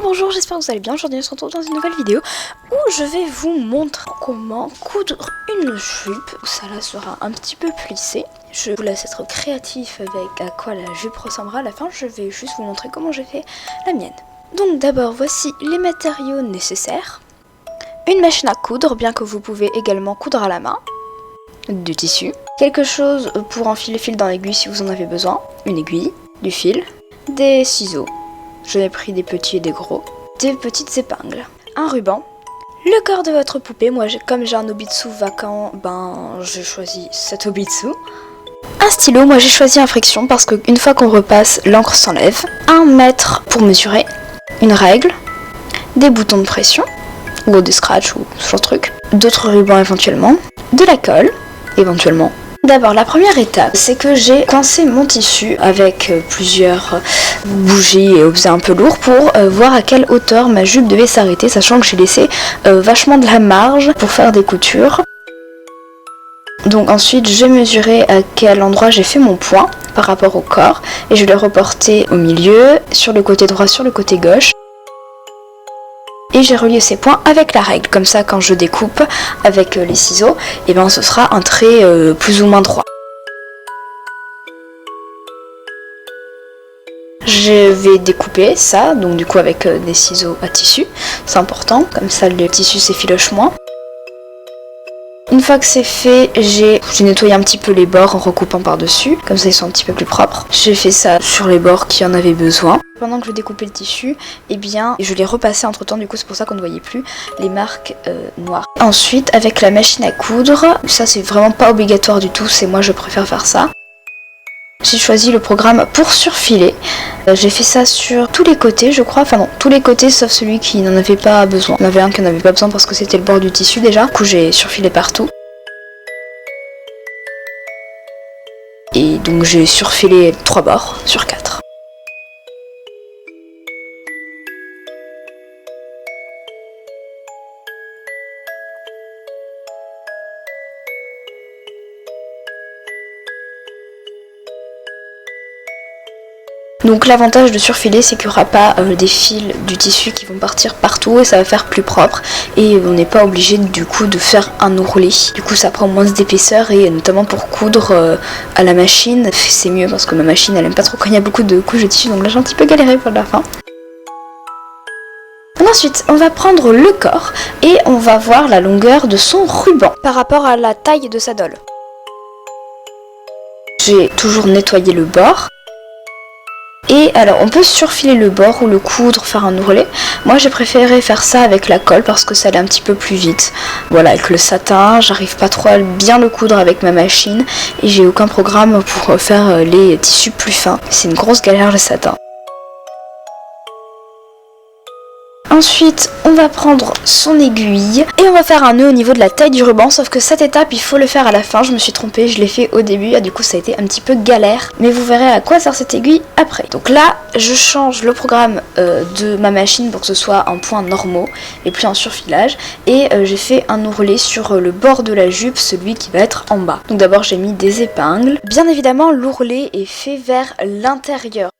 Bonjour, j'espère que vous allez bien. Aujourd'hui on se retrouve dans une nouvelle vidéo où je vais vous montrer comment coudre une jupe. Celle-là sera un petit peu plissée. Je vous laisse être créatif avec à quoi la jupe ressemblera à la fin. Je vais juste vous montrer comment j'ai fait la mienne. Donc d'abord voici les matériaux nécessaires. Une machine à coudre, bien que vous pouvez également coudre à la main. Du tissu. Quelque chose pour enfiler le fil dans l'aiguille si vous en avez besoin. Une aiguille, du fil, des ciseaux. Je n'ai pris des petits et des gros. Des petites épingles. Un ruban. Le corps de votre poupée. Moi, comme j'ai un Obitsu vacant, j'ai choisi cet Obitsu. Un stylo. Moi, j'ai choisi un friction parce qu'une fois qu'on repasse, l'encre s'enlève. 1 mètre pour mesurer. Une règle. Des boutons de pression. Ou des scratchs ou ce genre de truc. D'autres rubans éventuellement. De la colle. Éventuellement. D'abord, la première étape, c'est que j'ai coincé mon tissu avec plusieurs bougies et objets un peu lourds pour voir à quelle hauteur ma jupe devait s'arrêter, sachant que j'ai laissé vachement de la marge pour faire des coutures. Donc ensuite, j'ai mesuré à quel endroit j'ai fait mon point par rapport au corps et je l'ai reporté au milieu, sur le côté droit, sur le côté gauche. Et j'ai relié ces points avec la règle, comme ça quand je découpe avec les ciseaux, et ce sera un trait plus ou moins droit. Je vais découper ça, donc du coup avec des ciseaux à tissu, c'est important, comme ça le tissu s'effiloche moins. Une fois que c'est fait, j'ai nettoyé un petit peu les bords en recoupant par-dessus, comme ça ils sont un petit peu plus propres. J'ai fait ça sur les bords qui en avaient besoin. Pendant que je découpais le tissu, je l'ai repassé entre temps, du coup c'est pour ça qu'on ne voyait plus les marques noires. Ensuite, avec la machine à coudre, ça c'est vraiment pas obligatoire du tout, c'est moi je préfère faire ça. J'ai choisi le programme pour surfiler. J'ai fait ça sur tous les côtés, je crois. Enfin non, tous les côtés sauf celui qui n'en avait pas besoin. Il y en avait un qui n'en avait pas besoin parce que c'était le bord du tissu déjà. Du coup j'ai surfilé partout. Et donc j'ai surfilé 3 bords sur 4. Donc l'avantage de surfiler, c'est qu'il n'y aura pas des fils du tissu qui vont partir partout et ça va faire plus propre et on n'est pas obligé du coup de faire un ourlet. Du coup ça prend moins d'épaisseur et notamment pour coudre à la machine, c'est mieux parce que ma machine elle aime pas trop quand il y a beaucoup de couches de tissu, donc là j'ai un petit peu galéré pour la fin. Ensuite, on va prendre le corps et on va voir la longueur de son ruban par rapport à la taille de sa dole. J'ai toujours nettoyé le bord. Et alors on peut surfiler le bord ou le coudre, faire un ourlet. Moi j'ai préféré faire ça avec la colle parce que ça allait un petit peu plus vite. Voilà, avec le satin, j'arrive pas trop à bien le coudre avec ma machine et j'ai aucun programme pour faire les tissus plus fins. C'est une grosse galère le satin. Ensuite, on va prendre son aiguille et on va faire un nœud au niveau de la taille du ruban, sauf que cette étape, il faut le faire à la fin. Je me suis trompée, je l'ai fait au début, du coup ça a été un petit peu galère. Mais vous verrez à quoi sert cette aiguille après. Donc là, je change le programme de ma machine pour que ce soit en points normaux et plus en surfilage. Et j'ai fait un ourlet sur le bord de la jupe, celui qui va être en bas. Donc d'abord, j'ai mis des épingles. Bien évidemment, l'ourlet est fait vers l'intérieur.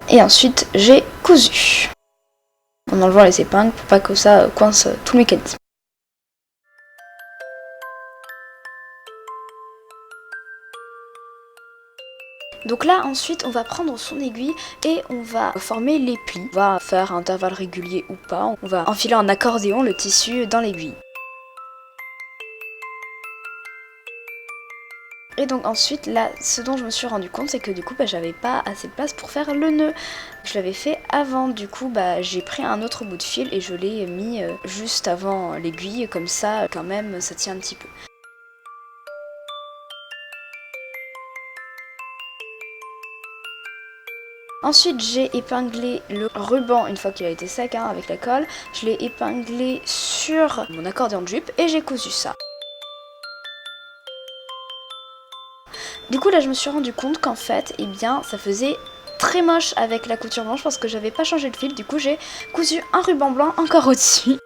Et ensuite, j'ai cousu. En enlevant les épingles pour pas que ça coince tout le mécanisme. Donc là, ensuite, on va prendre son aiguille et on va former les plis. On va faire un intervalle régulier ou pas. On va enfiler en accordéon le tissu dans l'aiguille. Et donc ensuite, là, ce dont je me suis rendu compte, c'est que du coup, j'avais pas assez de place pour faire le nœud. Je l'avais fait avant, du coup, j'ai pris un autre bout de fil et je l'ai mis juste avant l'aiguille, comme ça, quand même, ça tient un petit peu. Ensuite, j'ai épinglé le ruban une fois qu'il a été sec, avec la colle. Je l'ai épinglé sur mon accordéon de jupe et j'ai cousu ça. Du coup là je me suis rendu compte qu'en fait ça faisait très moche avec la couture blanche parce que j'avais pas changé le fil, du coup j'ai cousu un ruban blanc encore au-dessus.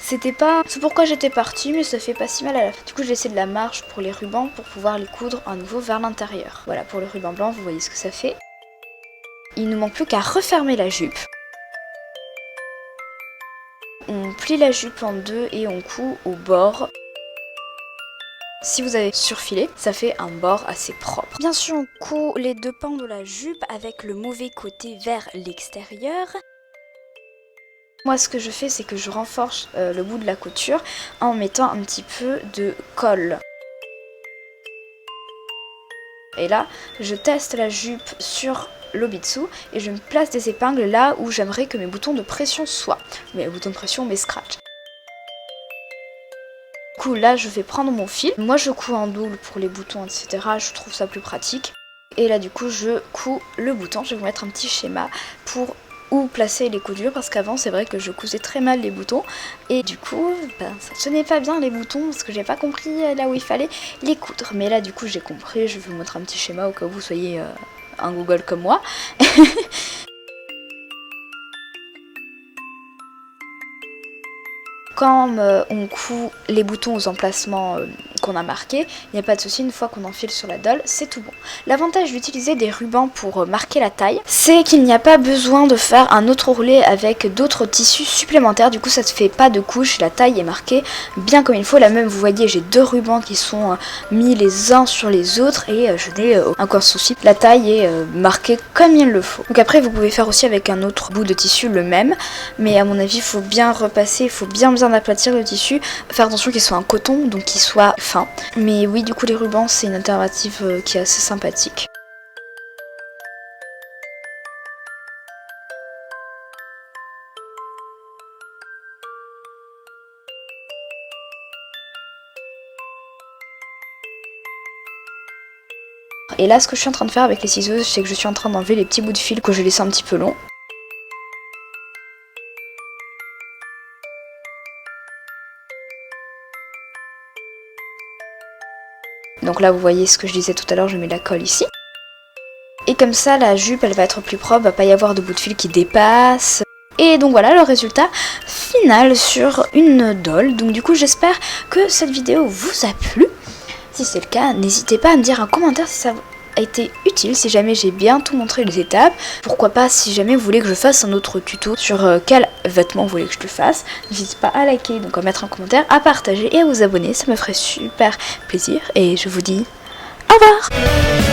C'était pas ce pourquoi j'étais partie, mais ça fait pas si mal à la fin. Du coup j'ai laissé de la marge pour les rubans pour pouvoir les coudre à nouveau vers l'intérieur. Voilà pour le ruban blanc, vous voyez ce que ça fait. Il ne manque plus qu'à refermer la jupe. On plie la jupe en deux et on coud au bord. Si vous avez surfilé, ça fait un bord assez propre. Bien sûr, on coud les deux pans de la jupe avec le mauvais côté vers l'extérieur. Moi, ce que je fais, c'est que je renforce le bout de la couture en mettant un petit peu de colle. Et là, je teste la jupe sur l'obitsu et je me place des épingles là où j'aimerais que mes boutons de pression soient. Mes boutons de pression, mes scratchs. Du coup là je vais prendre mon fil, moi je couds en double pour les boutons etc, je trouve ça plus pratique. Et là du coup je couds le bouton, je vais vous mettre un petit schéma pour où placer les coudures parce qu'avant c'est vrai que je cousais très mal les boutons et du coup ça tenait pas bien les boutons parce que j'ai pas compris là où il fallait les coudre. Mais là du coup j'ai compris, je vais vous montrer un petit schéma au cas où vous soyez un Google comme moi. Quand on coud les boutons aux emplacements qu'on a marqués, il n'y a pas de souci, une fois qu'on enfile sur la dolle, c'est tout bon. L'avantage d'utiliser des rubans pour marquer la taille, c'est qu'il n'y a pas besoin de faire un autre ourlet avec d'autres tissus supplémentaires. Du coup, ça ne fait pas de couche, la taille est marquée bien comme il faut. Là même, vous voyez, j'ai deux rubans qui sont mis les uns sur les autres et je n'ai aucun souci. La taille est marquée comme il le faut. Donc après, vous pouvez faire aussi avec un autre bout de tissu le même, mais à mon avis, il faut bien repasser, il faut bien aplatir le tissu, faire attention qu'il soit en coton, donc qu'il soit fin. Mais oui, du coup les rubans c'est une alternative qui est assez sympathique. Et là ce que je suis en train de faire avec les ciseaux, c'est que je suis en train d'enlever les petits bouts de fil que j'ai laissé un petit peu longs. Donc là vous voyez ce que je disais tout à l'heure, je mets la colle ici. Et comme ça la jupe elle va être plus propre, va pas y avoir de bout de fil qui dépasse. Et donc voilà le résultat final sur une doll. Donc du coup j'espère que cette vidéo vous a plu. Si c'est le cas, n'hésitez pas à me dire en commentaire si ça a été utile, si jamais j'ai bien tout montré les étapes. Pourquoi pas si jamais vous voulez que je fasse un autre tuto sur quel vêtement vous voulez que je le fasse. N'hésitez pas à liker, donc à mettre un commentaire, à partager et à vous abonner, ça me ferait super plaisir. Et je vous dis au revoir.